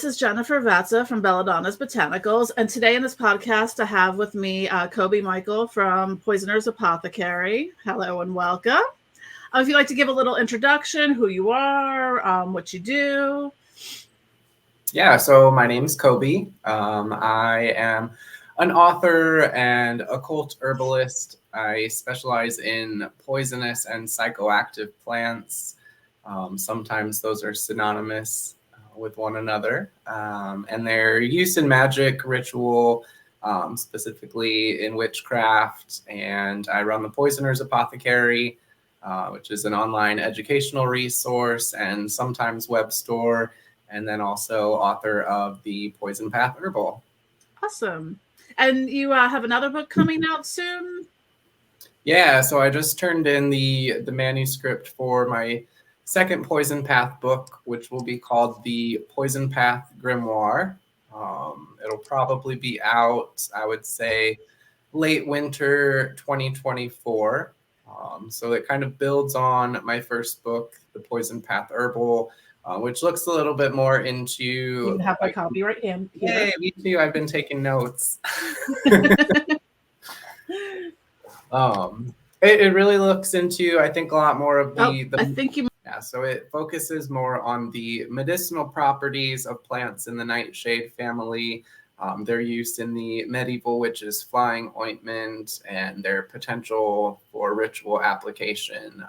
this is Jennifer Vatza from Belladonna's Botanicals, and today in this podcast I have with me Coby Michael from Poisoner's Apothecary. Hello and welcome. If you'd like to give a little introduction, who you are, what you do. Yeah, so my name is Coby. I am an author and occult herbalist. I specialize in poisonous and psychoactive plants. Sometimes those are synonymous with one another, and they're used in magic, ritual, specifically in witchcraft. And I run the Poisoner's Apothecary, which is an online educational resource and sometimes web store, and then also author of the Poison Path Herbal. Awesome. And you have another book coming out soon? Yeah, so I just turned in the manuscript for my second Poison Path book, which will be called the Poison Path Grimoire. It'll probably be out, I would say, late winter 2024. So it kind of builds on my first book, the Poison Path Herbal, which looks a little bit more into... You have my copy right in here. Hey, me too. I've been taking notes. It really looks into, I think, a lot more of the I think you... Yeah, so it focuses more on the medicinal properties of plants in the nightshade family, their use in the medieval witches' flying ointment, and their potential for ritual application.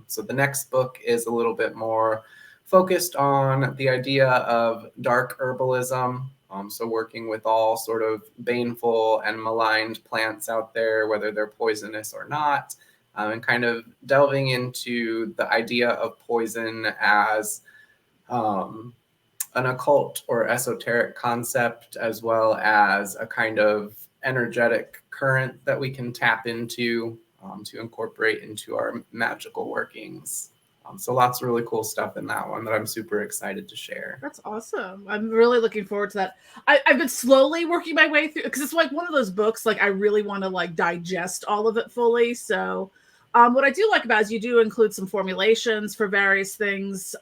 So the next book is a little bit more focused on the idea of dark herbalism, so working with all sort of baneful and maligned plants out there, whether they're poisonous or not. And kind of delving into the idea of poison as an occult or esoteric concept, as well as a kind of energetic current that we can tap into to incorporate into our magical workings. So lots of really cool stuff in that one that I'm super excited to share. That's awesome. I'm really looking forward to that. I've been slowly working my way through, because it's like one of those books, like I really want to like digest all of it fully. So what I do like about it is you do include some formulations for various things.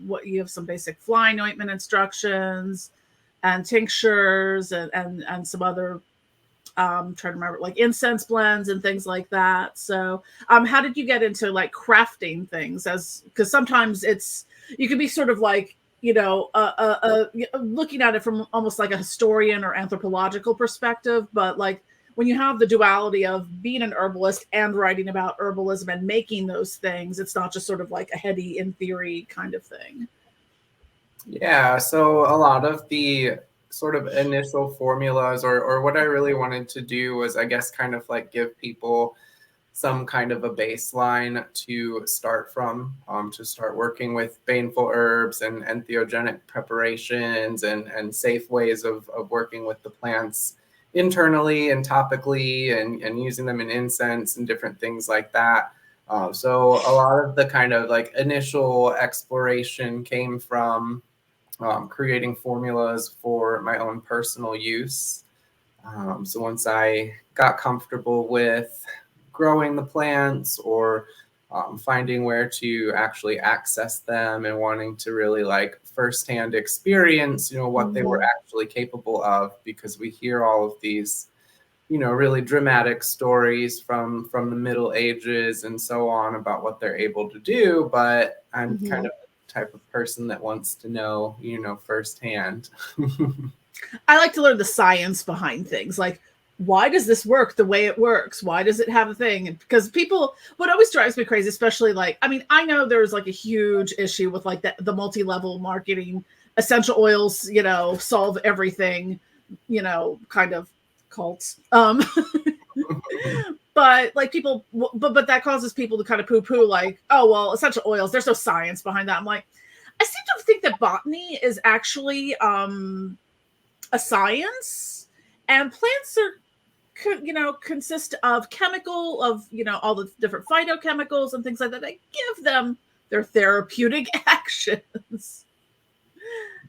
What you have some basic flying ointment instructions and tinctures and some other trying to remember, like incense blends and things like that. So how did you get into like crafting things? Because sometimes you can be sort of like, looking at it from almost like a historian or anthropological perspective, but like when you have the duality of being an herbalist and writing about herbalism and making those things, it's not just sort of like a heady in theory kind of thing. Yeah, so a lot of the sort of initial formulas or what I really wanted to do was, I guess, kind of like give people some kind of a baseline to start from, to start working with baneful herbs and entheogenic preparations and safe ways of working with the plants internally and topically and using them in incense and different things like that. So a lot of the kind of like initial exploration came from creating formulas for my own personal use. So once I got comfortable with growing the plants or finding where to actually access them and wanting to really like firsthand experience, what they were actually capable of, because we hear all of these, really dramatic stories from the Middle Ages and so on about what they're able to do. But I'm kind of the type of person that wants to know, firsthand. I like to learn the science behind things, like, why does this work the way it works? Why does it have a thing? Because what always drives me crazy, especially like, I mean, I know there's like a huge issue with like the multi-level marketing, essential oils, solve everything, kind of cults. But like people, but that causes people to kind of poo-poo like, oh, well, essential oils, there's no science behind that. I'm like, I seem to think that botany is actually a science, and plants are, consist of all the different phytochemicals and things like that that give them their therapeutic actions.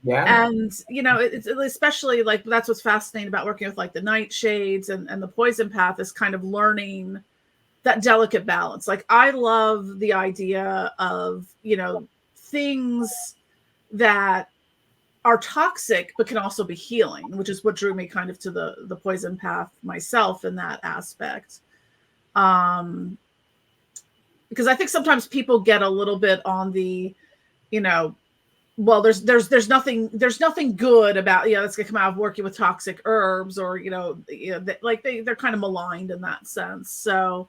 Yeah. And, it's especially like, that's what's fascinating about working with like the nightshades and the poison path, is kind of learning that delicate balance. Like I love the idea of, things that are toxic, but can also be healing, which is what drew me kind of to the poison path myself in that aspect. Because I think sometimes people get a little bit on the, well, there's nothing good about, that's gonna come out of working with toxic herbs, or they're kind of maligned in that sense. So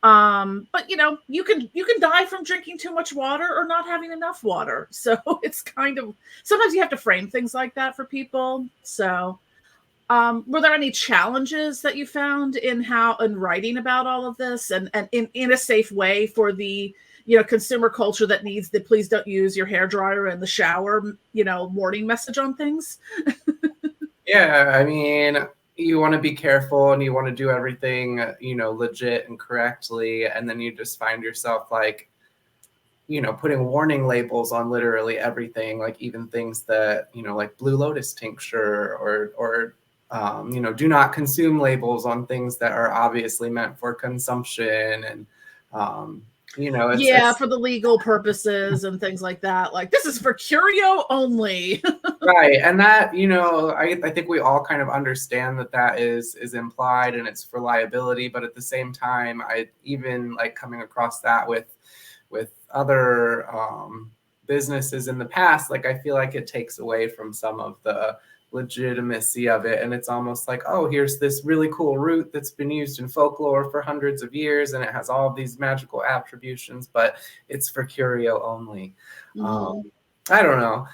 but you can die from drinking too much water or not having enough water. So it's kind of, sometimes you have to frame things like that for people. So were there any challenges that you found in writing about all of this, and in a safe way for the consumer culture that needs the please don't use your hair dryer in the shower warning message on things? Yeah, I mean, you want to be careful and you want to do everything legit and correctly, and then you just find yourself like putting warning labels on literally everything, like even things that like Blue Lotus tincture, or do not consume labels on things that are obviously meant for consumption. And it's for the legal purposes and things like that, like this is for curio only. Right. And that, I think we all kind of understand that is implied, and it's for liability. But at the same time, I even like coming across that with other businesses in the past, like I feel like it takes away from some of the legitimacy of it. And it's almost like, oh, here's this really cool root that's been used in folklore for hundreds of years, and it has all of these magical attributions, but it's for curio only. Mm-hmm. I don't know.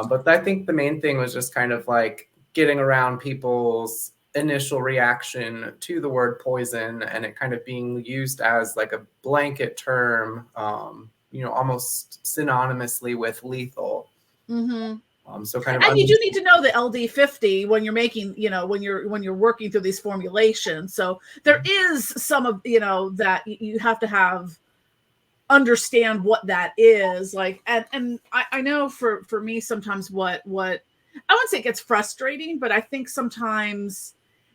But I think the main thing was just kind of like getting around people's initial reaction to the word poison, and it kind of being used as like a blanket term, almost synonymously with lethal. Mm-hmm. So kind of, and you do need to know the LD50 when you're making, when you're working through these formulations. So there is some of, that you have to have understand what that is like. And I know for me, sometimes what I wouldn't say it gets frustrating, but I think sometimes,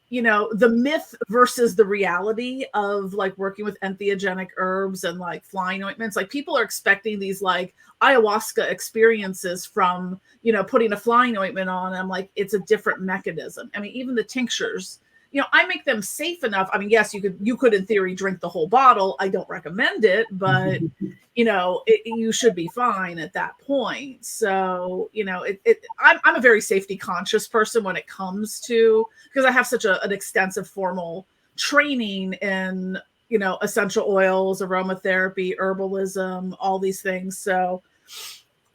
the myth versus the reality of like working with entheogenic herbs and like flying ointments, like people are expecting these like ayahuasca experiences from, putting a flying ointment on. I'm like, it's a different mechanism. I mean, even the tinctures, I make them safe enough. I mean, yes, you could in theory drink the whole bottle. I don't recommend it, but you should be fine at that point. So, I'm a very safety conscious person when it comes to, because I have such an extensive formal training in, essential oils, aromatherapy, herbalism, all these things. So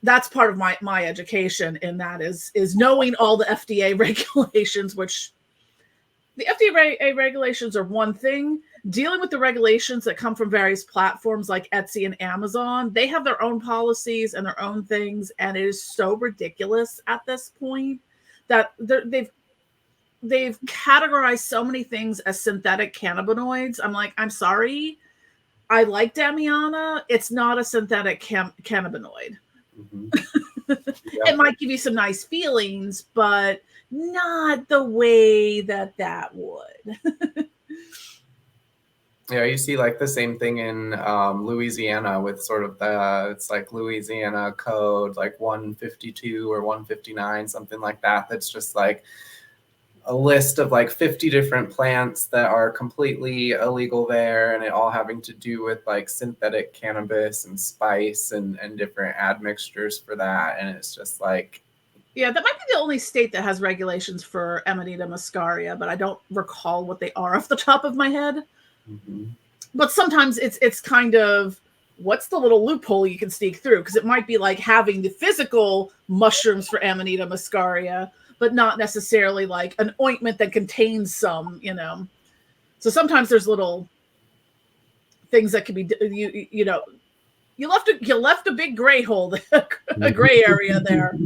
that's part of my education in that is knowing all the FDA regulations, which the FDA regulations are one thing. Dealing with the regulations that come from various platforms like Etsy and Amazon, they have their own policies and their own things, and it is so ridiculous at this point that they've categorized so many things as synthetic cannabinoids. I'm like, I'm sorry, I like Damiana. It's not a synthetic cannabinoid. Mm-hmm. Yeah. It might give you some nice feelings, but not the way that would. Yeah, you see like the same thing in Louisiana with sort of it's like Louisiana code like 152 or 159, something like that. That's just like a list of like 50 different plants that are completely illegal there, and it all having to do with like synthetic cannabis and spice and different admixtures for that. And it's just like, yeah, that might be the only state that has regulations for Amanita muscaria, but I don't recall what they are off the top of my head. Mm-hmm. But sometimes it's kind of, what's the little loophole you can sneak through? Because it might be like having the physical mushrooms for Amanita muscaria, but not necessarily like an ointment that contains some, So sometimes there's little things that can be, you left a big gray hole, a gray area there.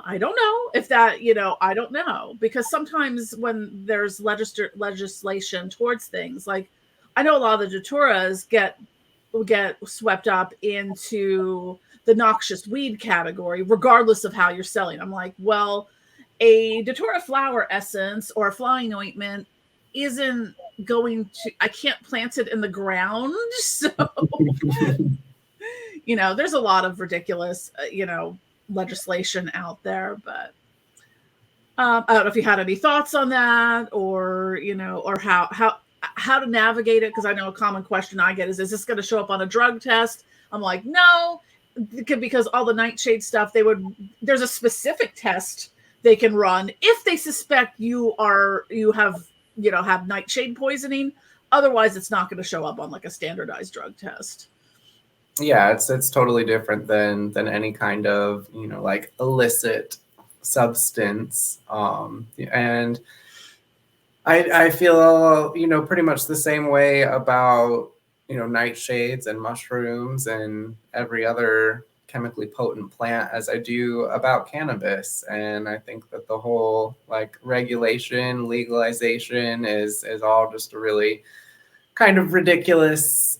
I don't know if that, I don't know, because sometimes when there's legislation towards things, like I know a lot of the daturas get swept up into the noxious weed category, regardless of how you're selling. I'm like, well, a datura flower essence or a flying ointment isn't going to, I can't plant it in the ground. So, there's a lot of ridiculous, legislation out there. But I don't know if you had any thoughts on that, or or how to navigate it, because I know a common question I get is this going to show up on a drug test? I'm like, no, because all the nightshade stuff, there's a specific test they can run if they suspect you have nightshade poisoning. Otherwise, it's not going to show up on like a standardized drug test. Yeah, it's totally different than any kind of like illicit substance, and I feel pretty much the same way about nightshades and mushrooms and every other chemically potent plant as I do about cannabis. And I think that the whole like regulation, legalization is all just a really kind of ridiculous,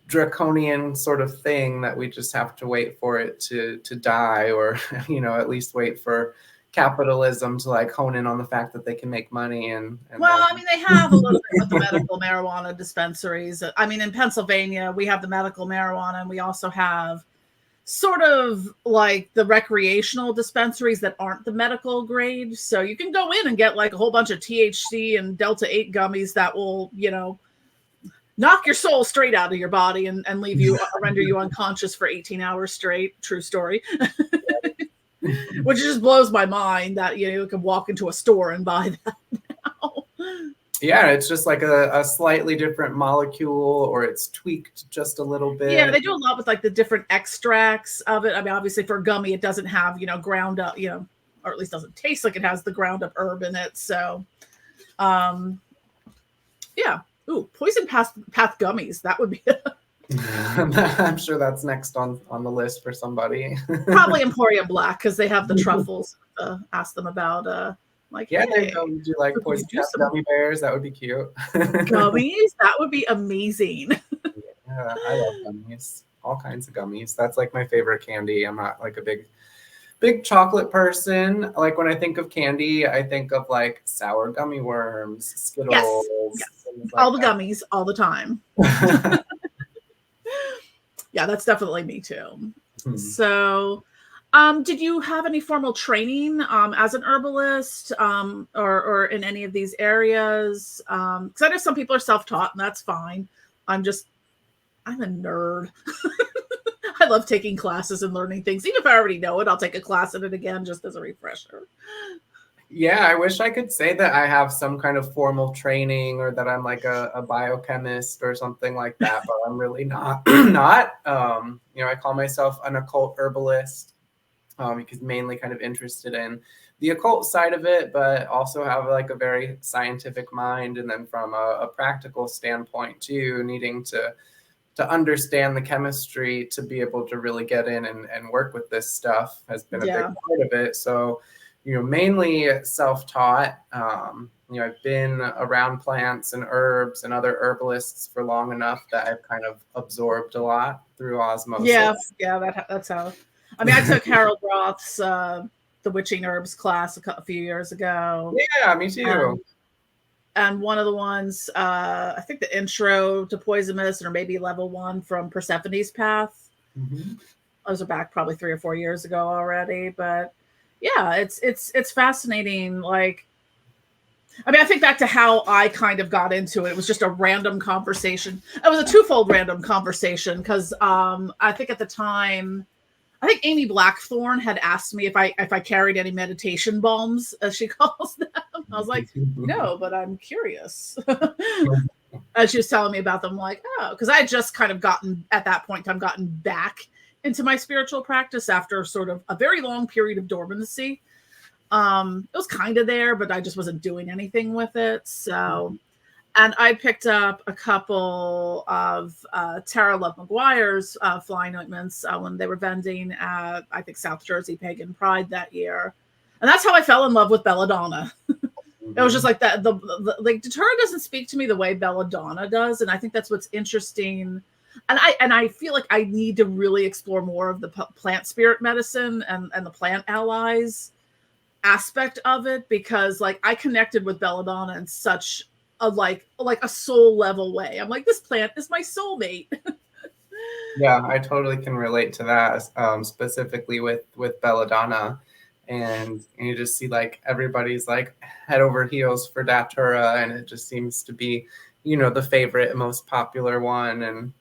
draconian sort of thing that we just have to wait for it to die, or at least wait for capitalism to like hone in on the fact that they can make money. And well, I mean, they have a little bit with the medical marijuana dispensaries. I mean, in Pennsylvania, we have the medical marijuana, and we also have sort of like the recreational dispensaries that aren't the medical grade. So you can go in and get like a whole bunch of THC and Delta 8 gummies that will, knock your soul straight out of your body and leave you, render you unconscious for 18 hours straight. True story. Which just blows my mind that you can walk into a store and buy that now. Yeah, it's just like a slightly different molecule, or it's tweaked just a little bit. Yeah, they do a lot with like the different extracts of it. I mean, obviously for a gummy, it doesn't have ground up, or at least doesn't taste like it has the ground up herb in it. So, yeah. Ooh, Poison Path gummies. That would be. I'm sure that's next on the list for somebody. Probably Emporium Black, because they have the truffles. Ask them about yeah, hey, they do like Poison Path gummy bears. That would be cute. Gummies, that would be amazing. Yeah, I love gummies. All kinds of gummies. That's like my favorite candy. I'm not like a big chocolate person. Like when I think of candy, I think of like sour gummy worms, Skittles. Yes. All the gummies, all the time. Yeah, that's definitely me too. So, did you have any formal training as an herbalist, or in any of these areas? Because I know some people are self-taught, and that's fine. I'm a nerd. I love taking classes and learning things. Even if I already know it, I'll take a class in it again just as a refresher. Yeah, I wish I could say that I have some kind of formal training, or that I'm like a biochemist or something like that, but I'm really not. I call myself an occult herbalist, because mainly kind of interested in the occult side of it, but also have like a very scientific mind. And then from a practical standpoint too, needing to understand the chemistry to be able to really get in and work with this stuff has been a big part of it. So, mainly self-taught. I've been around plants and herbs and other herbalists for long enough that I've kind of absorbed a lot through osmosis. Yeah, that's how. I mean, I took Harold Roth's The Witching Herbs class a few years ago. Yeah, me too. And one of the ones, I think the intro to poison medicine, or maybe level 1 from Persephone's Path. Mm-hmm. Those are back probably 3 or 4 years ago already, but yeah, it's fascinating. Like, I mean, I think back to how I kind of got into it. It was just a random conversation. It was a twofold random conversation, because I think at the time, I think Amy Blackthorne had asked me if I carried any meditation balms, as she calls them. I was like, no, but I'm curious. And she was telling me about them, like, oh, because I had just kind of gotten back into my spiritual practice after sort of a very long period of dormancy. It was kind of there, but I just wasn't doing anything with it. So, and I picked up a couple of Tara Love McGuire's flying ointments when they were vending at, I think, South Jersey Pagan Pride that year. And that's how I fell in love with belladonna. It was just like that. Like, Datura doesn't speak to me the way belladonna does. And I think that's what's interesting. And I feel like I need to really explore more of the plant spirit medicine and the plant allies aspect of it, because like I connected with belladonna in such a like a soul level way. I'm like, this plant is my soulmate. Yeah, I totally can relate to that, specifically with belladonna, and you just see like everybody's like head over heels for datura, and it just seems to be, the favorite and most popular one, and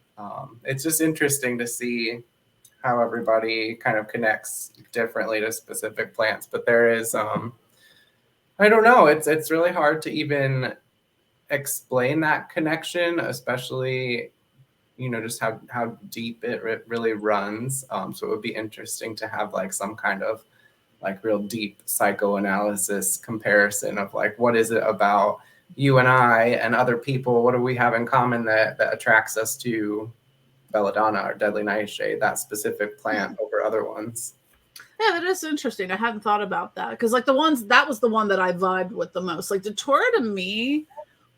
it's just interesting to see how everybody kind of connects differently to specific plants. But there is, I don't know, it's really hard to even explain that connection, especially just how deep it really runs. So it would be interesting to have like some kind of like real deep psychoanalysis comparison of like, what is it about you and I and other people? What do we have in common that attracts us to belladonna or deadly nightshade, that specific plant over other ones? Yeah, that is interesting. I hadn't thought about that because like that was the one that I vibed with the most. Like datura to me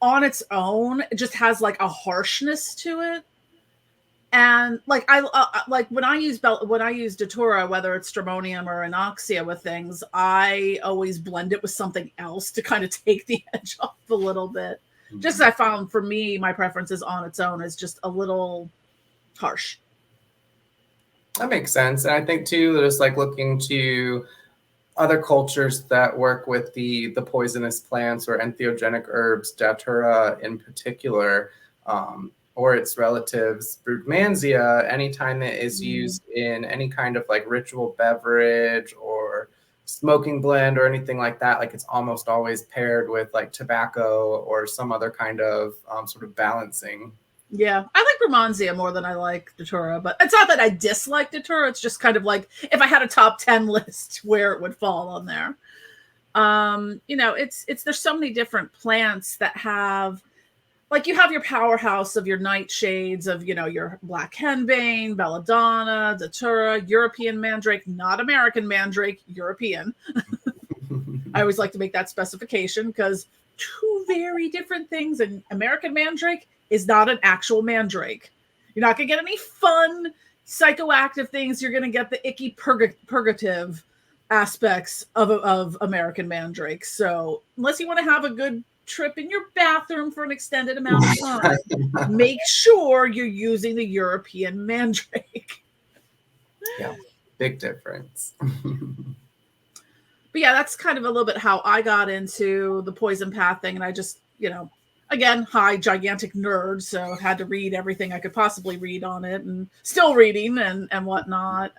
on its own, it just has like a harshness to it. And like I like when I use datura, whether it's stramonium or anoxia with things, I always blend it with something else to kind of take the edge off a little bit. Just as I found for me, my preferences on its own is just a little harsh. That makes sense. And I think too, just like looking to other cultures that work with the poisonous plants or entheogenic herbs, datura in particular, or its relatives, Brugmansia, anytime it is used in any kind of like ritual beverage or smoking blend or anything like that, like it's almost always paired with like tobacco or some other kind of sort of balancing. Yeah, I like Brugmansia more than I like datura, but it's not that I dislike datura. It's just kind of like if I had a top 10 list where it would fall on there. It's there's so many different plants that have like you have your powerhouse of your nightshades of your black henbane, belladonna, datura, European mandrake, not American mandrake, European. I always like to make that specification because two very different things. And American mandrake is not an actual mandrake. You're not going to get any fun psychoactive things. You're going to get the icky purgative aspects of American mandrake. So unless you want to have a good trip in your bathroom for an extended amount of time, make sure you're using the European mandrake. Yeah, big difference. But yeah, that's kind of a little bit how I got into the Poison Path thing. And I just, again, gigantic nerd. So had to read everything I could possibly read on it and still reading and whatnot.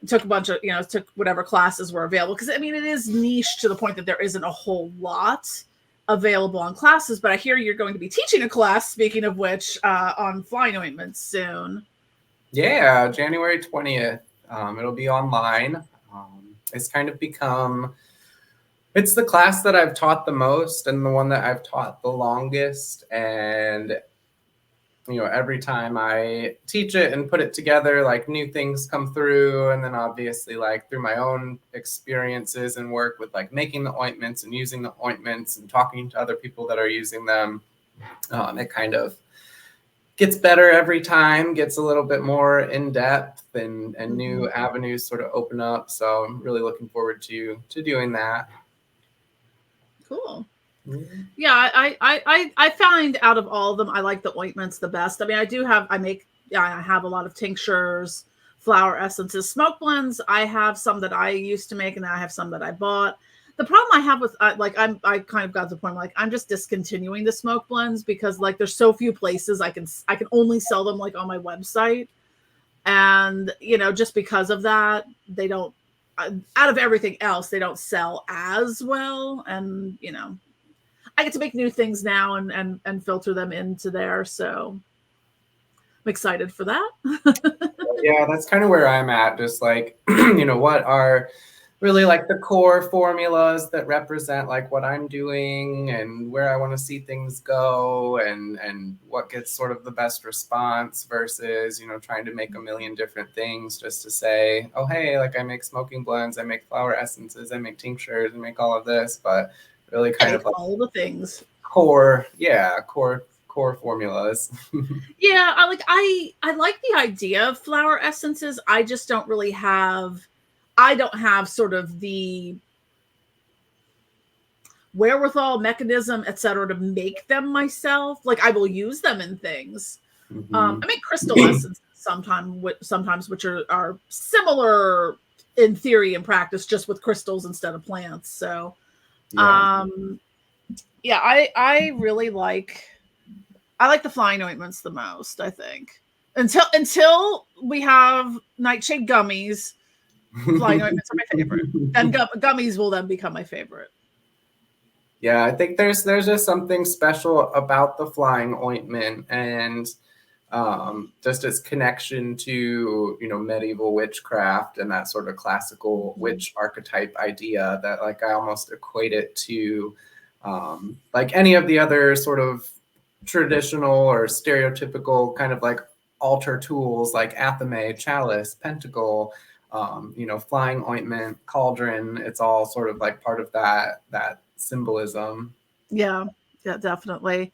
Took a bunch of, took whatever classes were available. Because, it is niche to the point that there isn't a whole lot available on classes. But I hear you're going to be teaching a class, speaking of which, on flying ointments soon. Yeah, January 20th. It'll be online. It's kind of it's the class that I've taught the most and the one that I've taught the longest. And, every time I teach it and put it together, like new things come through. And then obviously like through my own experiences and work with like making the ointments and using the ointments and talking to other people that are using them, it kind of gets better every time, gets a little bit more in depth and new avenues sort of open up. So I'm really looking forward to doing that. Cool. Yeah, I find out of all of them, I like the ointments the best. I have a lot of tinctures, flower essences, smoke blends. I have some that I used to make and I have some that I bought. The problem I have with I kind of got to the point where like I'm just discontinuing the smoke blends because like there's so few places I can only sell them like on my website, and just because of that they don't out of everything else they don't sell as well, and I get to make new things now and filter them into there, so I'm excited for that. Yeah, that's kind of where I'm at. Just like what are really like the core formulas that represent like what I'm doing and where I want to see things go and what gets sort of the best response versus, trying to make a million different things just to say, oh, hey, like I make smoking blends, I make flower essences, I make tinctures, I make all of this, but really kind of like all the things. Core formulas. Yeah, I like the idea of flower essences. I just don't really have sort of the wherewithal, mechanism, etc. to make them myself. Like I will use them in things, I make crystal essences sometimes which are similar in theory and practice, just with crystals instead of plants. So, Yeah. yeah, I really like the flying ointments the most, I think. Until we have nightshade gummies, flying ointments are my favorite. Then gummies will then become my favorite. Yeah, I think there's just something special about the flying ointment, and just its connection to, you know, medieval witchcraft and that sort of classical witch archetype idea, that like I almost equate it to like any of the other sort of traditional or stereotypical kind of like altar tools like athame, chalice, pentacle, you know, flying ointment, cauldron. It's all sort of like part of that symbolism. Yeah, yeah, definitely.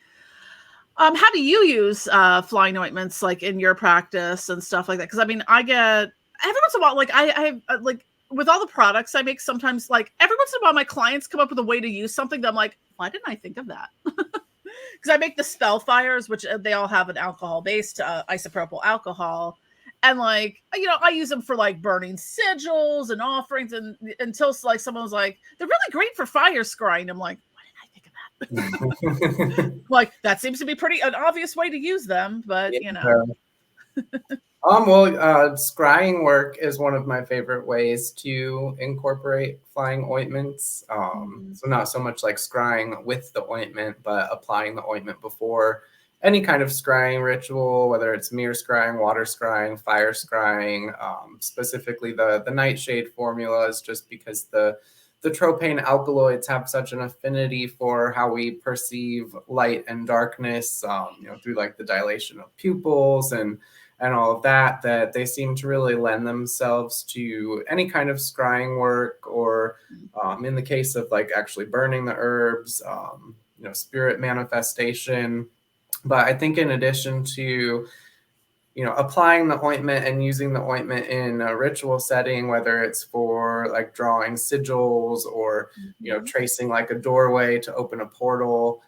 How do you use flying ointments like in your practice and stuff like that? Because I mean, I get every once in a while, like I like with all the products I make, sometimes like every once in a while, my clients come up with a way to use something that I'm like, why didn't I think of that? Because I make the spell fires, which they all have an alcohol based isopropyl alcohol. And like, you know, I use them for like burning sigils and offerings, and until like someone was like, they're really great for fire scrying. I'm like, why didn't I think of that? Like, that seems to be pretty an obvious way to use them, but Yeah. you know. Well, scrying work is one of my favorite ways to incorporate flying ointments. So not so much like scrying with the ointment, but applying the ointment before any kind of scrying ritual, whether it's mirror scrying, water scrying, fire scrying. Specifically, the nightshade formulas, just because the tropane alkaloids have such an affinity for how we perceive light and darkness, you know, through like the dilation of pupils and all of that, that they seem to really lend themselves to any kind of scrying work, or in the case of like actually burning the herbs, you know, spirit manifestation. But I think in addition to, you know, applying the ointment and using the ointment in a ritual setting, whether it's for like drawing sigils or, you know, tracing like a doorway to open a portal,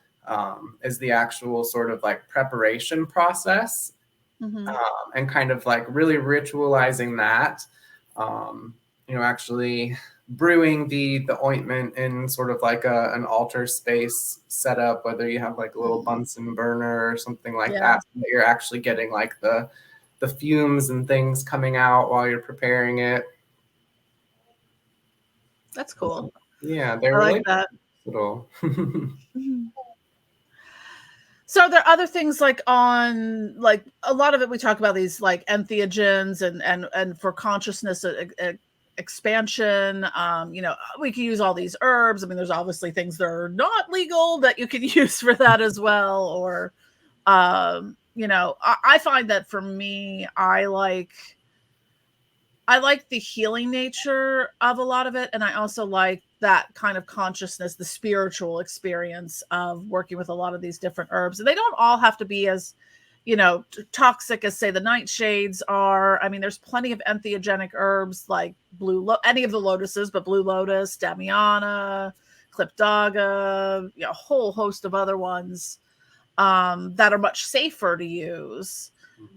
is the actual sort of like preparation process. And kind of like really ritualizing that, you know, actually brewing the ointment in sort of like an altar space setup, whether you have like a little Bunsen burner or something like that, so that you're actually getting like the fumes and things coming out while you're preparing it. That's cool. Yeah, they're I like really that. versatile. So there are other things like on like a lot of it we talk about these like entheogens and for consciousness expansion. You know, we can use all these herbs. I mean, there's obviously things that are not legal that you can use for that as well. Or you know, I find that for me, I like the healing nature of a lot of it. And I also like that kind of consciousness, the spiritual experience of working with a lot of these different herbs. And they don't all have to be as, you know, toxic as say the nightshades are. I mean, there's plenty of entheogenic herbs like any of the lotuses, but blue lotus, damiana, clipdaga, you know, a whole host of other ones that are much safer to use.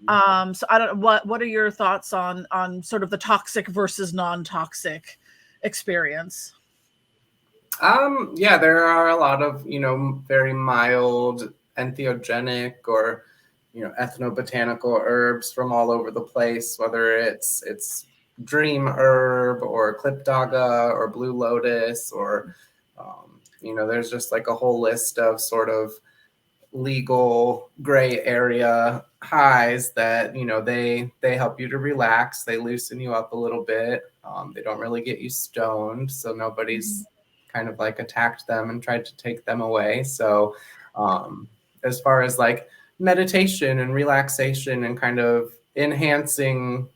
So I don't know, what are your thoughts on sort of the toxic versus non-toxic experience? Yeah, there are a lot of, you know, very mild entheogenic or, you know, ethnobotanical herbs from all over the place, whether it's dream herb or clipdaga or blue lotus, or you know, there's just like a whole list of sort of legal gray area highs that, you know, they help you to relax, they loosen you up a little bit. They don't really get you stoned, so nobody's kind of like attacked them and tried to take them away. So as far as like meditation and relaxation and kind of enhancing,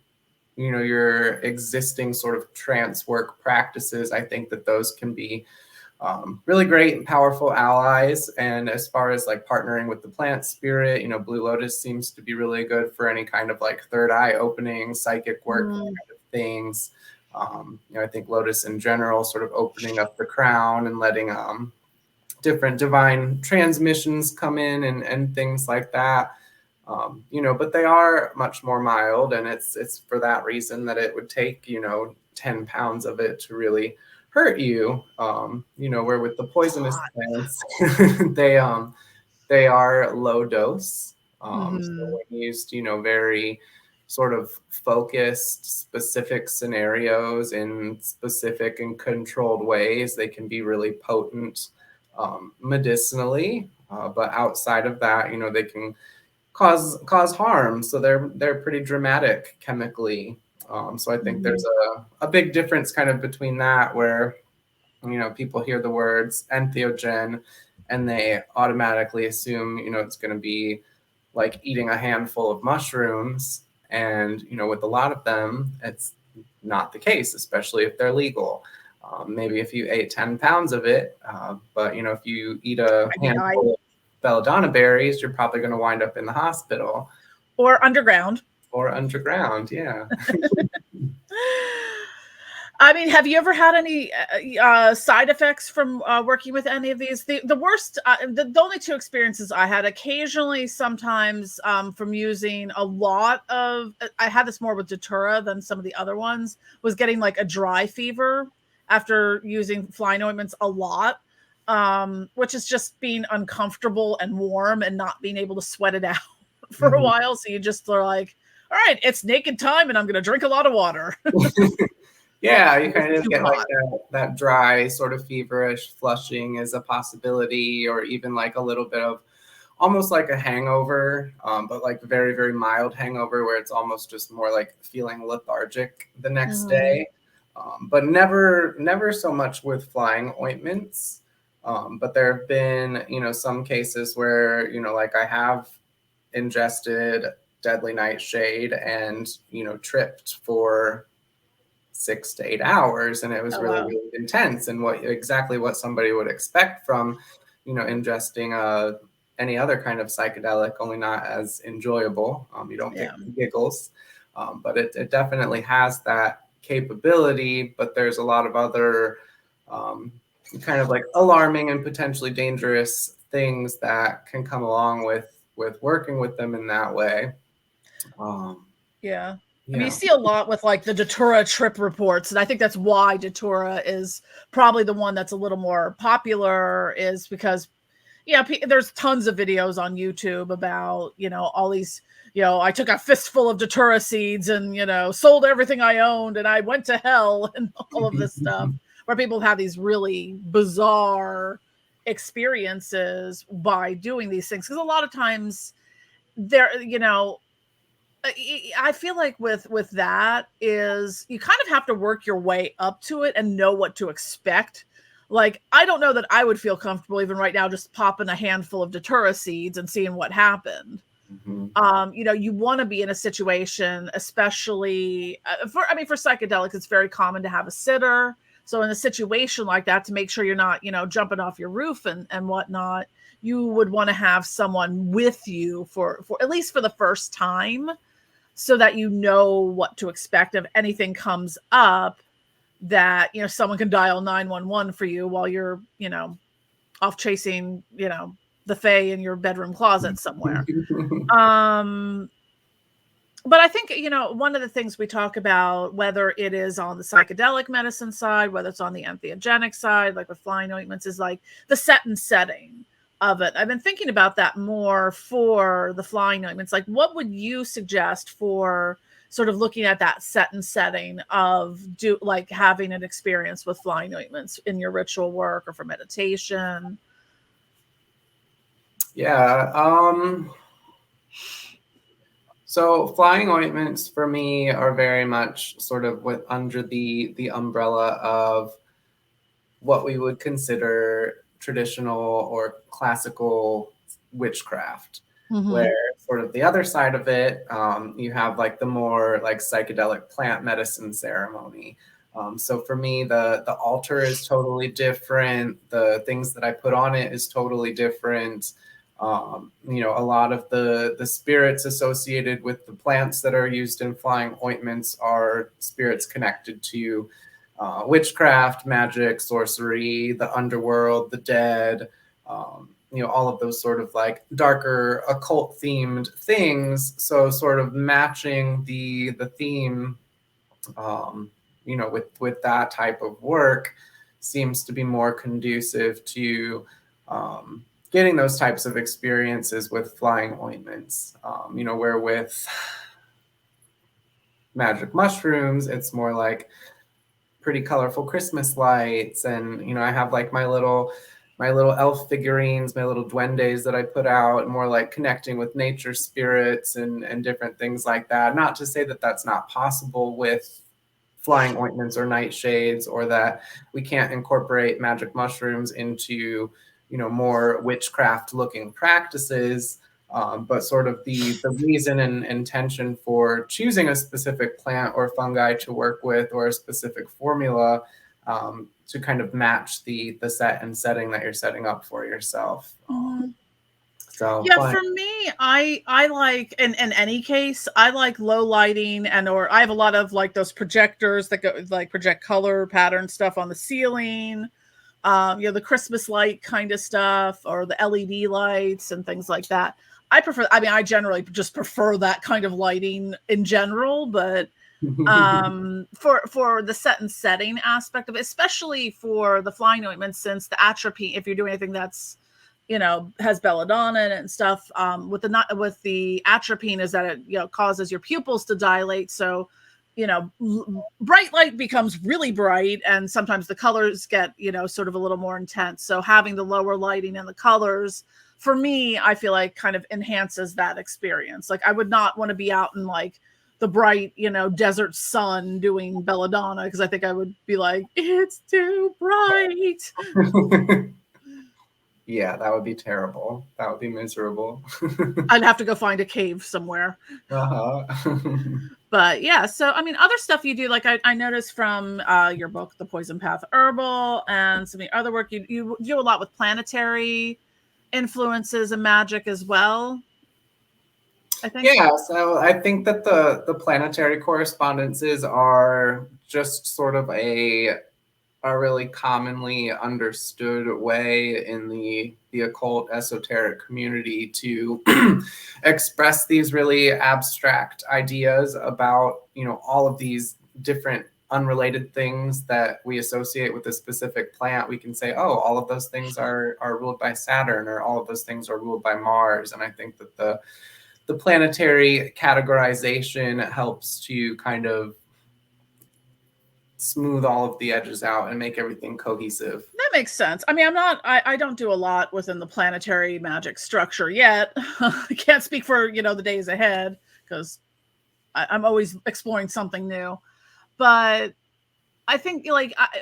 you know, your existing sort of trance work practices, I think that those can be really great and powerful allies. And as far as like partnering with the plant spirit, you know, blue lotus seems to be really good for any kind of like third eye opening, psychic work kind of things. You know, I think lotus in general, sort of opening up the crown and letting different divine transmissions come in and things like that. But they are much more mild, and it's for that reason that it would take, 10 pounds of it to really hurt you. Where with the poisonous plants, they they are low dose. So when used, very sort of focused, specific scenarios in specific and controlled ways, they can be really potent medicinally. But outside of that, they can cause harm. So they're pretty dramatic chemically. So I think there's a big difference kind of between that, where people hear the words entheogen and they automatically assume it's going to be like eating a handful of mushrooms, and with a lot of them it's not the case, especially if they're legal. Maybe if you ate 10 pounds of it, but if you eat a handful of belladonna berries, you're probably going to wind up in the hospital or underground. Yeah. I mean, have you ever had any side effects from working with any of these? The worst, the only two experiences I had occasionally, sometimes from using a lot of, I had this more with Datura than some of the other ones, was getting like a dry fever after using flying ointments a lot, which is just being uncomfortable and warm and not being able to sweat it out for a while. So you just are like, all right, it's naked time and I'm going to drink a lot of water. Yeah, you kind of get like that dry sort of feverish flushing is a possibility, or even like a little bit of almost like a hangover, but like very, very mild hangover where it's almost just more like feeling lethargic the next day. But never so much with flying ointments. But there have been, some cases where, like I have ingested deadly nightshade and, tripped for 6 to 8 hours, and it was really intense, and exactly what somebody would expect from ingesting any other kind of psychedelic, only not as enjoyable. You don't get giggles, but it definitely has that capability. But there's a lot of other kind of like alarming and potentially dangerous things that can come along with working with them in that way. I mean, you see a lot with like the Datura trip reports, and I think that's why Datura is probably the one that's a little more popular, is because, there's tons of videos on YouTube about, all these, I took a fistful of Datura seeds and, sold everything I owned and I went to hell and all of this stuff, where people have these really bizarre experiences by doing these things. Because a lot of times they're, I feel like with that is you kind of have to work your way up to it and know what to expect. Like, I don't know that I would feel comfortable even right now just popping a handful of Datura seeds and seeing what happened. You want to be in a situation, especially for psychedelics, it's very common to have a sitter. So in a situation like that, to make sure you're not, jumping off your roof and whatnot, you would want to have someone with you for at least for the first time, so that you know what to expect if anything comes up, that, someone can dial 911 for you while you're, off chasing, the fae in your bedroom closet somewhere. But I think, one of the things we talk about, whether it is on the psychedelic medicine side, whether it's on the entheogenic side, like with flying ointments, is like the set and setting of it. I've been thinking about that more for the flying ointments. Like, what would you suggest for sort of looking at that set and setting of having an experience with flying ointments in your ritual work or for meditation? So flying ointments for me are very much sort of under the umbrella of what we would consider traditional or classical witchcraft, where sort of the other side of it, you have like the more like psychedelic plant medicine ceremony. So for me, the altar is totally different. The things that I put on it is totally different. A lot of the spirits associated with the plants that are used in flying ointments are spirits connected to witchcraft, magic, sorcery, the underworld, the dead. all of those sort of like darker occult themed things. So sort of matching the theme, with that type of work seems to be more conducive to getting those types of experiences with flying ointments. Where with magic mushrooms, it's more like pretty colorful Christmas lights, and I have like my little elf figurines, my little duendes that I put out, more like connecting with nature spirits and different things like that. Not to say that that's not possible with flying ointments or nightshades, or that we can't incorporate magic mushrooms into more witchcraft looking practices. But sort of the reason and intention for choosing a specific plant or fungi to work with, or a specific formula, to kind of match the set and setting that you're setting up for yourself. So yeah, for me, I like, in any case, I like low lighting, or I have a lot of like those projectors that go like project color pattern stuff on the ceiling. The Christmas light kind of stuff, or the LED lights and things like that. I generally just prefer that kind of lighting in general, but for the set and setting aspect of it, especially for the flying ointments, since the atropine, if you're doing anything that's has belladonna in it and stuff, with the atropine, is that it causes your pupils to dilate. So bright light becomes really bright, and sometimes the colors get sort of a little more intense. So having the lower lighting and the colors, for me, I feel like kind of enhances that experience. Like I would not want to be out in like the bright desert sun doing belladonna, because I think I would be like, it's too bright. Yeah, that would be terrible. That would be miserable. I'd have to go find a cave somewhere. But yeah, so I mean, other stuff you do, like I noticed from your book, The Poison Path Herbal, and some of the other work, you do a lot with planetary influences and magic as well, I think. Yeah, so I think that the planetary correspondences are just sort of a really commonly understood way in the occult esoteric community to express these really abstract ideas about all of these different unrelated things that we associate with a specific plant. We can say, oh, all of those things are ruled by Saturn, or all of those things are ruled by Mars. And I think that the planetary categorization helps to kind of smooth all of the edges out and make everything cohesive. That makes sense. I mean, I don't do a lot within the planetary magic structure yet. I can't speak for, the days ahead, because I'm always exploring something new. But I think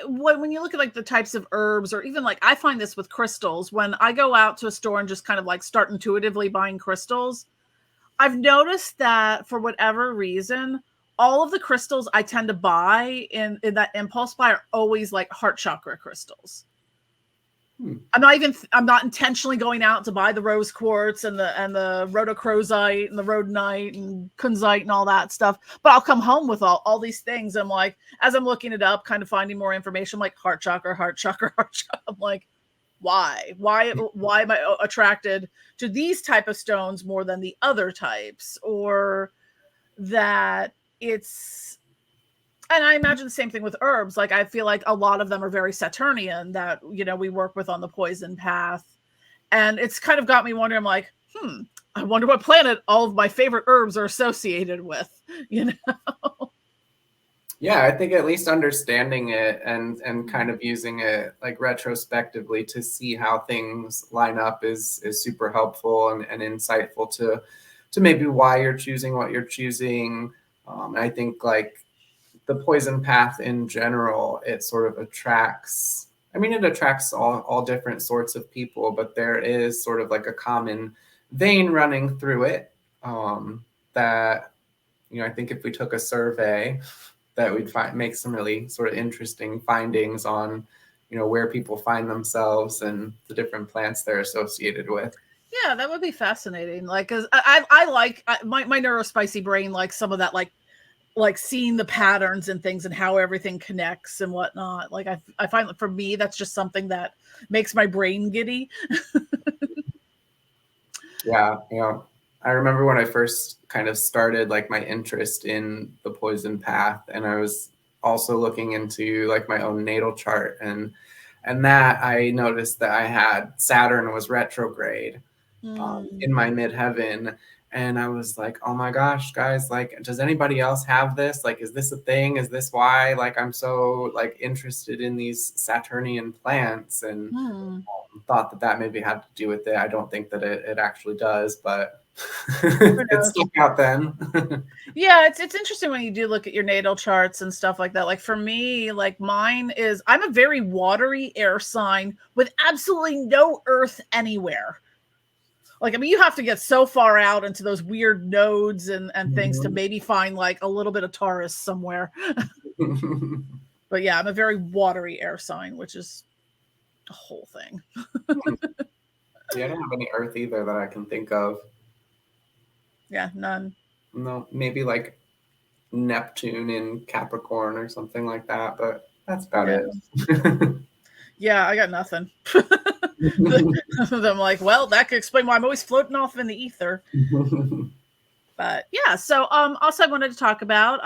when you look at like the types of herbs, or even like, I find this with crystals, when I go out to a store and just kind of like start intuitively buying crystals, I've noticed that for whatever reason, all of the crystals I tend to buy in that impulse buy are always like heart chakra crystals. I'm not intentionally going out to buy the rose quartz and the rhodochrosite and the rhodonite and kunzite and all that stuff, but I'll come home with all these things. I'm like, as I'm looking it up, kind of finding more information, I'm like, heart chakra, heart chakra, heart chakra. I'm like, why am I attracted to these type of stones more than the other types? Or that it's, and I imagine the same thing with herbs. Like I feel like a lot of them are very Saturnian that we work with on the Poison Path, and it's kind of got me wondering. I'm like, I wonder what planet all of my favorite herbs are associated with. Yeah, I think at least understanding it and kind of using it like retrospectively to see how things line up is super helpful and insightful to maybe why you're choosing what you're choosing. I think like the Poison Path in general, it sort of attracts, it attracts all different sorts of people, but there is sort of like a common vein running through it, that, I think if we took a survey, that we'd make some really sort of interesting findings on, where people find themselves and the different plants they're associated with. Yeah, that would be fascinating. Like, cause I like my neurospicy brain, like some of that, like seeing the patterns and things and how everything connects and whatnot. Like I find that for me, that's just something that makes my brain giddy. Yeah, yeah. I remember when I first kind of started like my interest in the poison path, and I was also looking into like my own natal chart, and that I noticed that I had Saturn was retrograde in my midheaven. And I was like, oh my gosh, guys, like, does anybody else have this? Like, is this a thing? Is this why like I'm so like interested in these Saturnian plants? And thought that that maybe had to do with it. I don't think that it actually does, but it stuck out then. Yeah, it's interesting when you do look at your natal charts and stuff like that. Like for me, like mine is, I'm a very watery air sign with absolutely no earth anywhere. Like, I mean, you have to get so far out into those weird nodes and things to maybe find like a little bit of Taurus somewhere. But yeah, I'm a very watery air sign, which is a whole thing. Yeah, I don't have any earth either that I can think of. Yeah, none. No, maybe like Neptune in Capricorn or something like that, but that's about it. Yeah, I got nothing. I'm like, well, that could explain why I'm always floating off in the ether. But yeah, so also I wanted to talk about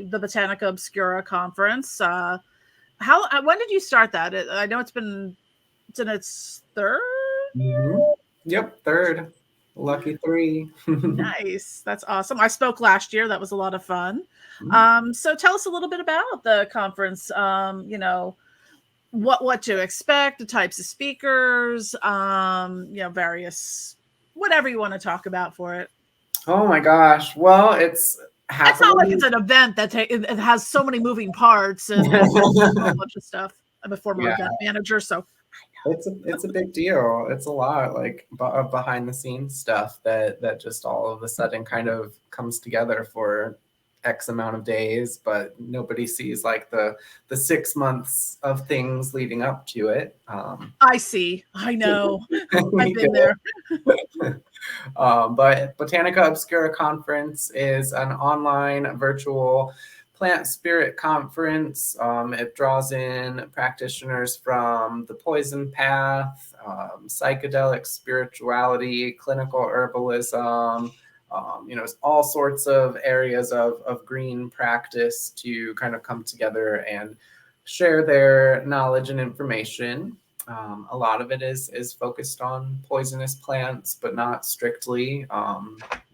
the Botanica Obscura conference. When did you start that? I know it's in its third year. Yep, third. Lucky 3. Nice. That's awesome. I spoke last year. That was a lot of fun. So tell us a little bit about the conference. You know, what to expect, the types of speakers, you know, various, whatever you want to talk about for it. Oh my gosh. Well, it's happening. It's not like it's an event that it has so many moving parts and a bunch of stuff. I'm a former event manager, so it's a big deal. It's a lot like behind the scenes stuff that just all of a sudden kind of comes together for X amount of days, but nobody sees like the 6 months of things leading up to it. I see. I know. I've been there. But Botanica Obscura Conference is an online virtual plant spirit conference. It draws in practitioners from the Poison Path, psychedelic spirituality, clinical herbalism, you know, all sorts of areas of green practice to kind of come together and share their knowledge and information. A lot of it is focused on poisonous plants, but not strictly.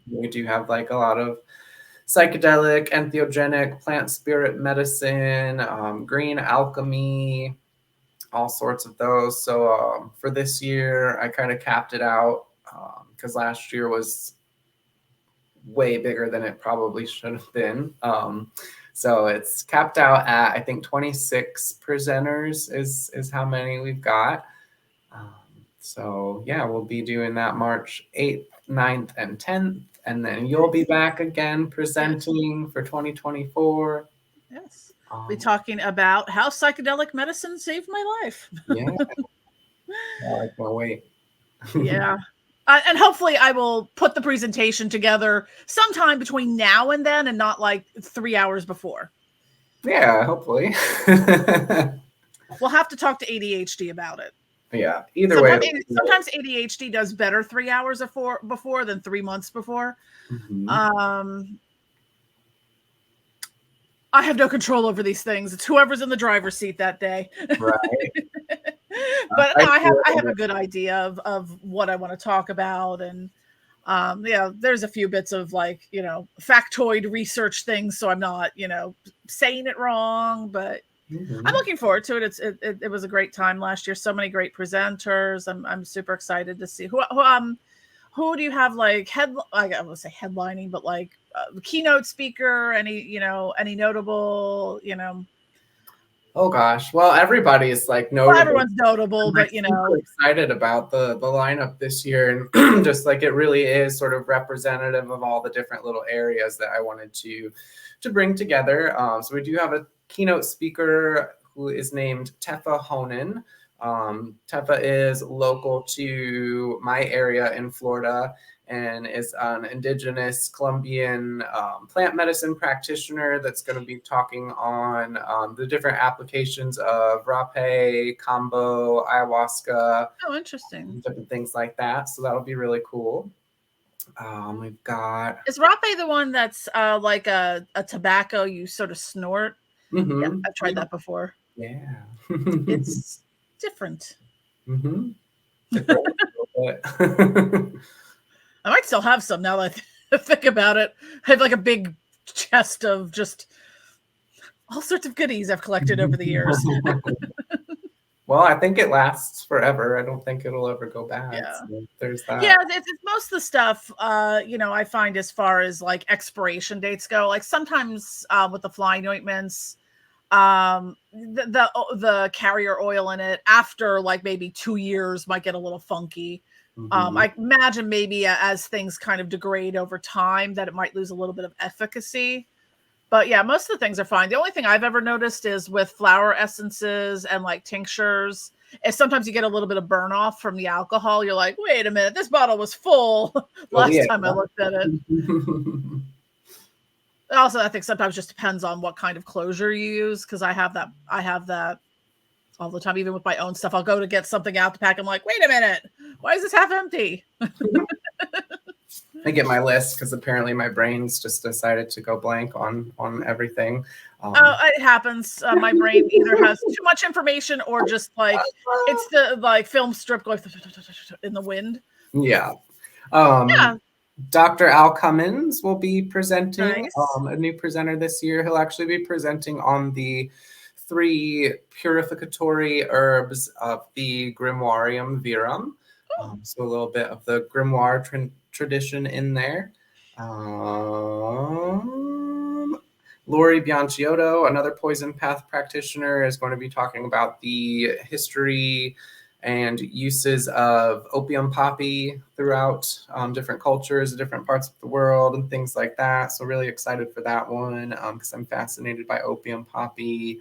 We do have like a lot of psychedelic, entheogenic, plant spirit medicine, green alchemy, all sorts of those. So for this year, I kind of capped it out because last year was way bigger than it probably should have been. So it's capped out at, I think, 26 presenters is how many we've got. So yeah, we'll be doing that March 8th, 9th, and 10th. And then you'll be back again presenting for 2024. Yes. We'll be talking about how psychedelic medicine saved my life. Yeah. Oh, I can't wait. Yeah. And hopefully I will put the presentation together sometime between now and then and not like 3 hours before. Yeah, hopefully. We'll have to talk to ADHD about it. Yeah, either way. Sometimes ADHD does better 3 hours before than 3 months before. I have no control over these things. It's whoever's in the driver's seat that day. Right. But no, I have a good idea of what I want to talk about. And yeah, there's a few bits of like, you know, factoid research things. So I'm not, you know, saying it wrong, but I'm looking forward to it. It was a great time last year. So many great presenters. I'm super excited to see who do you have like I would say headlining, but like keynote speaker, any notable, you know. Oh gosh. Well, everybody's like notable. Well, everyone's notable, but you know, excited about the lineup this year, and just like it really is sort of representative of all the different little areas that I wanted to bring together. So we do have a keynote speaker who is named Tefa Honan. Tefa is local to my area in Florida and is an indigenous Colombian plant medicine practitioner that's going to be talking on the different applications of rapé, kambo, ayahuasca. Oh, interesting. Different things like that. So that'll be really cool. We've got. Is rape the one that's like a tobacco you sort of snort? Yeah, I've tried that before. Yeah. It's different. Mm-hmm. It grows a little bit. I might still have some now that I think about it. I have like a big chest of just all sorts of goodies I've collected over the years. Well, I think it lasts forever. I don't think it'll ever go bad. Yeah. So there's that. Yeah, it's most of the stuff, I find as far as like expiration dates go, like sometimes with the flying ointments, the carrier oil in it after like maybe 2 years might get a little funky. I imagine maybe as things kind of degrade over time that it might lose a little bit of efficacy. But yeah, most of the things are fine. The only thing I've ever noticed is with flower essences and like tinctures, is sometimes you get a little bit of burn off from the alcohol. You're like, wait a minute, this bottle was full last time I looked at it. Also, I think sometimes just depends on what kind of closure you use, because I have that all the time. Even with my own stuff, I'll go to get something out the pack. I'm like, wait a minute, why is this half empty? I get my list because apparently my brain's just decided to go blank on everything. It happens. My brain either has too much information or just like it's the like film strip going in the wind. Yeah. Dr. Al Cummins will be presenting, Nice. A new presenter this year. He'll actually be presenting on the 3 purificatory herbs of the Grimoirium Virum. So a little bit of the grimoire tradition in there. Lori Bianciotto, another Poison Path practitioner, is going to be talking about the history and uses of opium poppy throughout different cultures, different parts of the world, and things like that. So really excited for that one because I'm fascinated by opium poppy.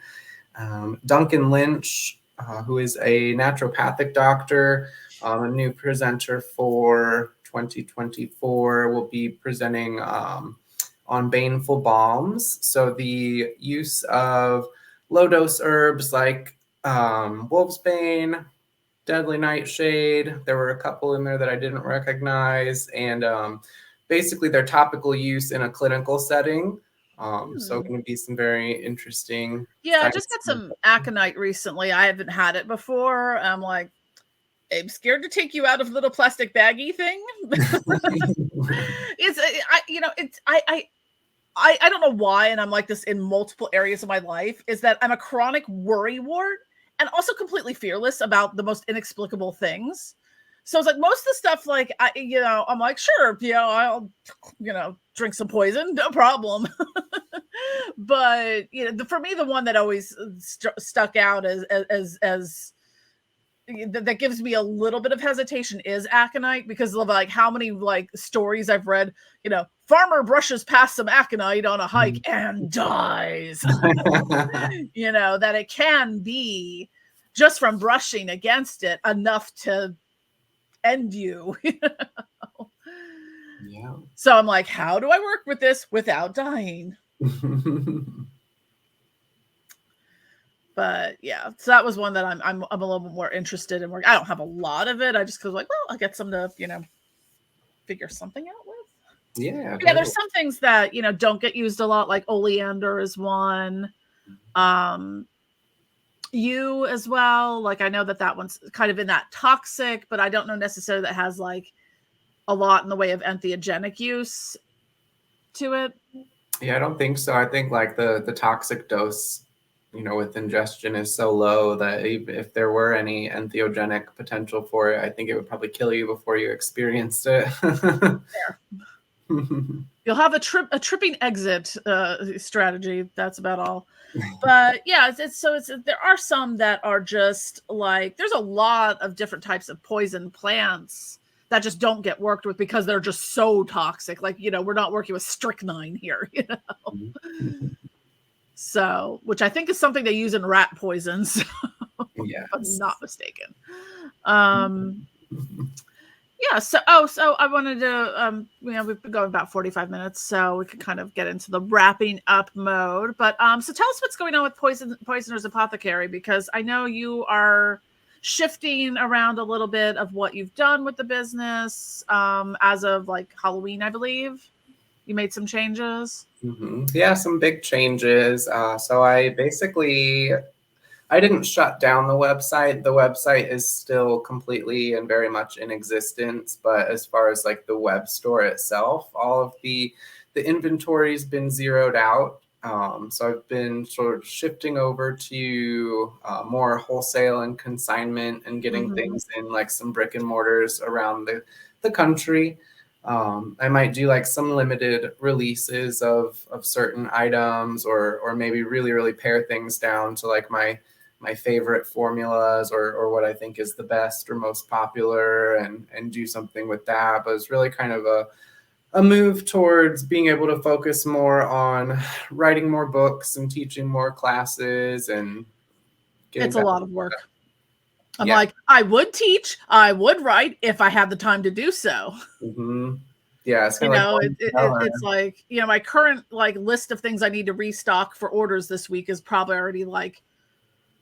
Duncan Lynch, who is a naturopathic doctor, a new presenter for 2024, will be presenting on baneful balms. So the use of low-dose herbs like wolfsbane, deadly nightshade. There were a couple in there that I didn't recognize, and basically their topical use in a clinical setting. So going to be some very interesting. Yeah, I just got some aconite recently. I haven't had it before. I'm like, I'm scared to take you out of little plastic baggy thing. I don't know why, and I'm like this in multiple areas of my life, is that I'm a chronic worrywart and also completely fearless about the most inexplicable things. So it's like most of the stuff, like, I'm like, sure, I'll, drink some poison, no problem. But, for me, the one that always stuck out as that gives me a little bit of hesitation is aconite, because of like how many like stories I've read, farmer brushes past some aconite on a hike and dies. That it can be just from brushing against it enough to end you. Yeah. So I'm like, how do I work with this without dying? But yeah, so that was one that I'm a little bit more interested in. I don't have a lot of it. I just was like, well, I'll get some to figure something out with. Yeah. Yeah, there's some things that don't get used a lot, like oleander is one. You as well. Like I know that one's kind of in that toxic, but I don't know necessarily that has like a lot in the way of entheogenic use to it. Yeah, I don't think so. I think like the toxic dose, with ingestion is so low that if there were any entheogenic potential for it, I think it would probably kill you before you experienced it. There. You'll have a tripping exit strategy. That's about all. But yeah, there are some that are just like, there's a lot of different types of poison plants that just don't get worked with because they're just so toxic. Like, we're not working with strychnine here, So, which I think is something they use in rat poisons. Yeah, if I'm not mistaken. Yeah. So I wanted to, we've been going about 45 minutes, so we can kind of get into the wrapping up mode. But so tell us what's going on with Poisoners Apothecary, because I know you are shifting around a little bit of what you've done with the business as of like Halloween, I believe. You made some changes. Yeah, some big changes. So I didn't shut down the website. The website is still completely and very much in existence. But as far as like the web store itself, all of the inventory's been zeroed out. So I've been sort of shifting over to more wholesale and consignment and getting things in like some brick and mortars around the country. I might do like some limited releases of certain items, or maybe really pare things down to like my favorite formulas or what I think is the best or most popular, and do something with that. But it's really kind of a move towards being able to focus more on writing more books and teaching more classes and getting it's a lot of work. I'm Yeah. like, I would teach, I would write if I had the time to do so. Yeah, it's You kind of know, like it's like, you know, my current like list of things I need to restock for orders this week is probably already like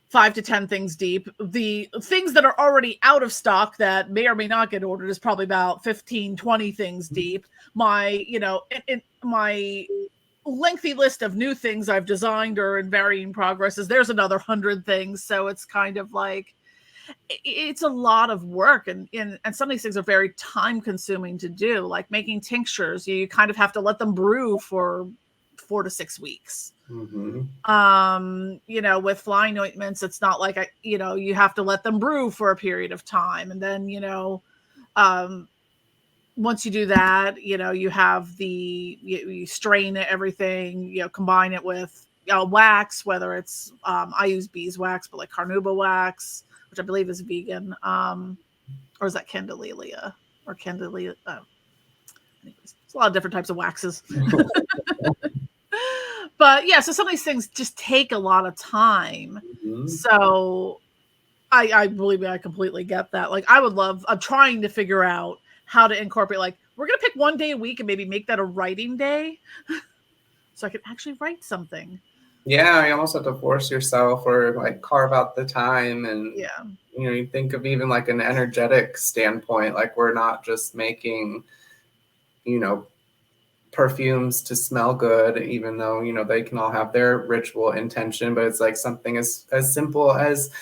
5 to 10 things deep. The things that are already out of stock that may or may not get ordered is probably about 15, 20 things deep. My, you know, my lengthy list of new things I've designed or in varying progresses, there's another 100 things. So it's kind of like, it's a lot of work, and some of these things are very time consuming to do, like making tinctures. You kind of have to let them brew for 4 to 6 weeks. You know, with flying ointments, it's not like you know, you have to let them brew for a period of time, and then, you know, once you do that, you know, you have you strain everything, you know, combine it with wax, whether it's I use beeswax, but like carnauba wax, which I believe is vegan, or is that Candelilla or Candelilla? Anyways, it's a lot of different types of waxes. But yeah, so some of these things just take a lot of time. So I believe me, I completely get that. Like, I'm trying to figure out how to incorporate, like, we're going to pick one day a week and maybe make that a writing day so I can actually write something. Yeah, you almost have to force yourself or like carve out the time. And, yeah, you know, you think of even like an energetic standpoint, like we're not just making, you know, perfumes to smell good, even though, you know, they can all have their ritual intention, but it's like something as simple as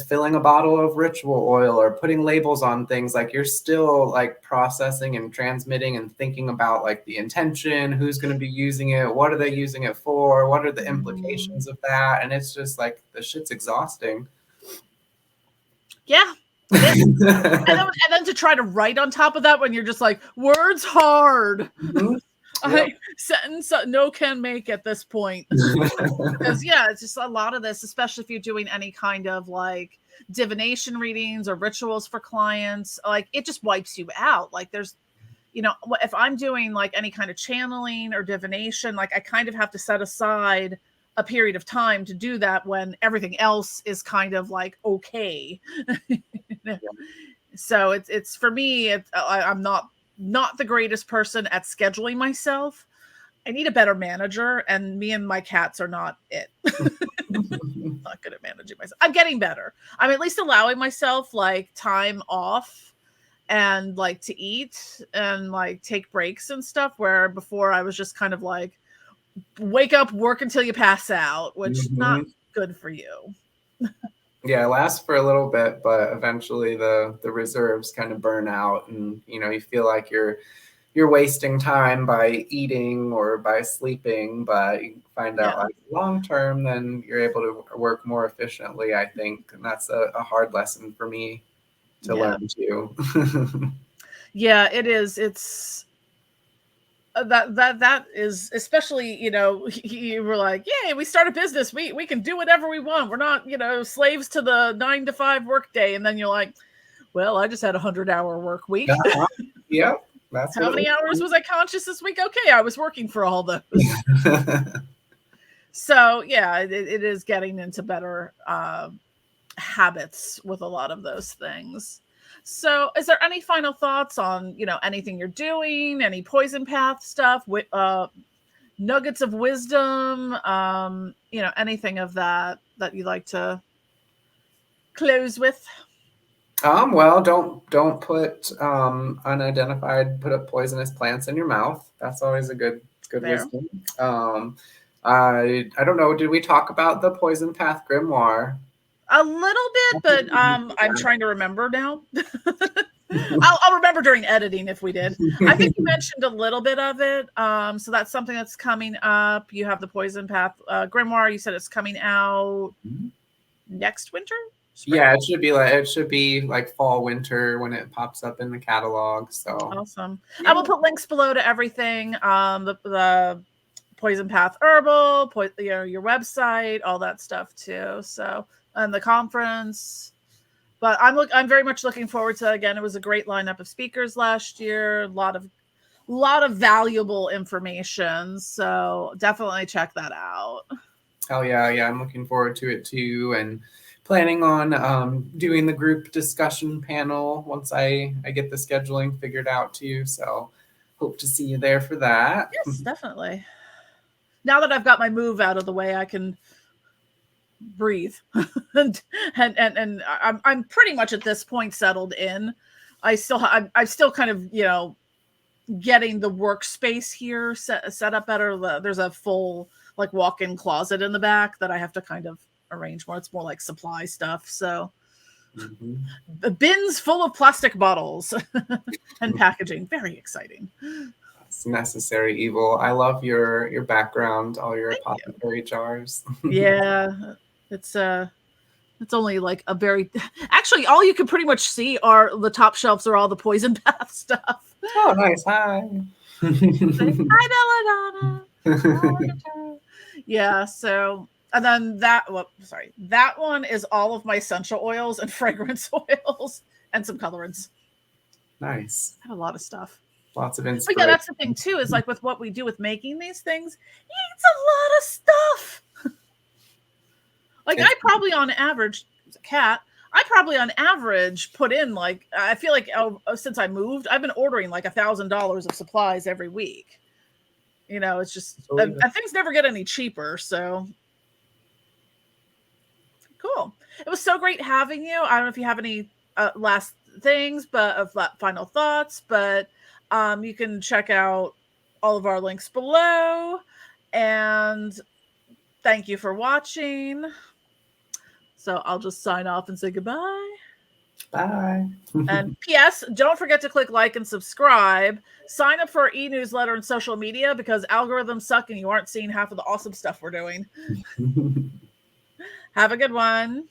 filling a bottle of ritual oil or putting labels on things. Like, you're still like processing and transmitting and thinking about like the intention, who's going to be using it, what are they using it for, what are the implications of that. And it's just like, the shit's exhausting. Yeah. and then to try to write on top of that when you're just like, words hard. Sentence no can make at this point. Because yeah, it's just a lot of this, especially if you're doing any kind of like divination readings or rituals for clients, like it just wipes you out. Like, there's, you know, if I'm doing like any kind of channeling or divination, like I kind of have to set aside a period of time to do that when everything else is kind of like okay. So it's for me, I'm not the greatest person at scheduling myself. I need a better manager, and me and my cats are not it. Not good at managing myself. I'm getting better. I'm at least allowing myself like time off and like to eat and like take breaks and stuff, where before I was just kind of like wake up, work until you pass out, which not good for you. Yeah, it lasts for a little bit, but eventually the reserves kind of burn out, and, you know, you feel like you're wasting time by eating or by sleeping. But you find out like long term, then you're able to work more efficiently, I think. And that's a hard lesson for me to learn too. Yeah, it is. It's that is, especially, you know, you were like, yay, we start a business, we can do whatever we want, we're not, you know, slaves to the 9 to 5 work day. And then you're like, well, I just had 100-hour work week. Yep. That's how many hours was I conscious this week? Okay, I was working for all those. So yeah, it is getting into better habits with a lot of those things. So is there any final thoughts on, you know, anything you're doing, any Poison Path stuff, nuggets of wisdom, you know, anything of that you'd like to close with? Well, don't put unidentified, put up poisonous plants in your mouth. That's always a good Fair. wisdom. I don't know. Did we talk about the Poison Path Grimoire? A little bit, but I'm trying to remember now. I'll remember during editing if we did. I think you mentioned a little bit of it. So that's something that's coming up. You have the Poison Path Grimoire. You said it's coming out next winter? Spring? Yeah, it should be like fall, winter when it pops up in the catalog. So awesome. Yeah. I will put links below to everything. The Poison Path Herbal, your website, all that stuff too. So, and the conference. But I'm very much looking forward to, again, it was a great lineup of speakers last year, a lot of valuable information. So definitely check that out. Oh yeah, I'm looking forward to it too, and planning on doing the group discussion panel once I get the scheduling figured out too. So hope to see you there for that. Yes, definitely. Now that I've got my move out of the way, I can breathe. and I'm pretty much at this point settled in. I'm still kind of, getting the workspace here set up better. There's a full like walk-in closet in the back that I have to kind of arrange more. It's more like supply stuff. So bins full of plastic bottles and packaging. Very exciting. It's necessary evil. I love your background, all your apothecary jars. Yeah. It's only like a very, actually all you can pretty much see are the top shelves are all the Poison Path stuff. Oh, nice. Hi. Hi, Belladonna. Yeah. So, and then that one is all of my essential oils and fragrance oils and some colorants. Nice. I have a lot of stuff. Lots of inspiration. But yeah, that's the thing too, is like with what we do with making these things, it's a lot of stuff. Like I probably on average, it's a cat, I probably on average put in like, I feel like since I moved, I've been ordering like $1,000 of supplies every week. It's just, and things never get any cheaper. So cool. It was so great having you. I don't know if you have any last things, but of final thoughts, but you can check out all of our links below. And thank you for watching. So I'll just sign off and say goodbye. Bye. And P.S. don't forget to click like and subscribe. Sign up for our e-newsletter and social media because algorithms suck and you aren't seeing half of the awesome stuff we're doing. Have a good one.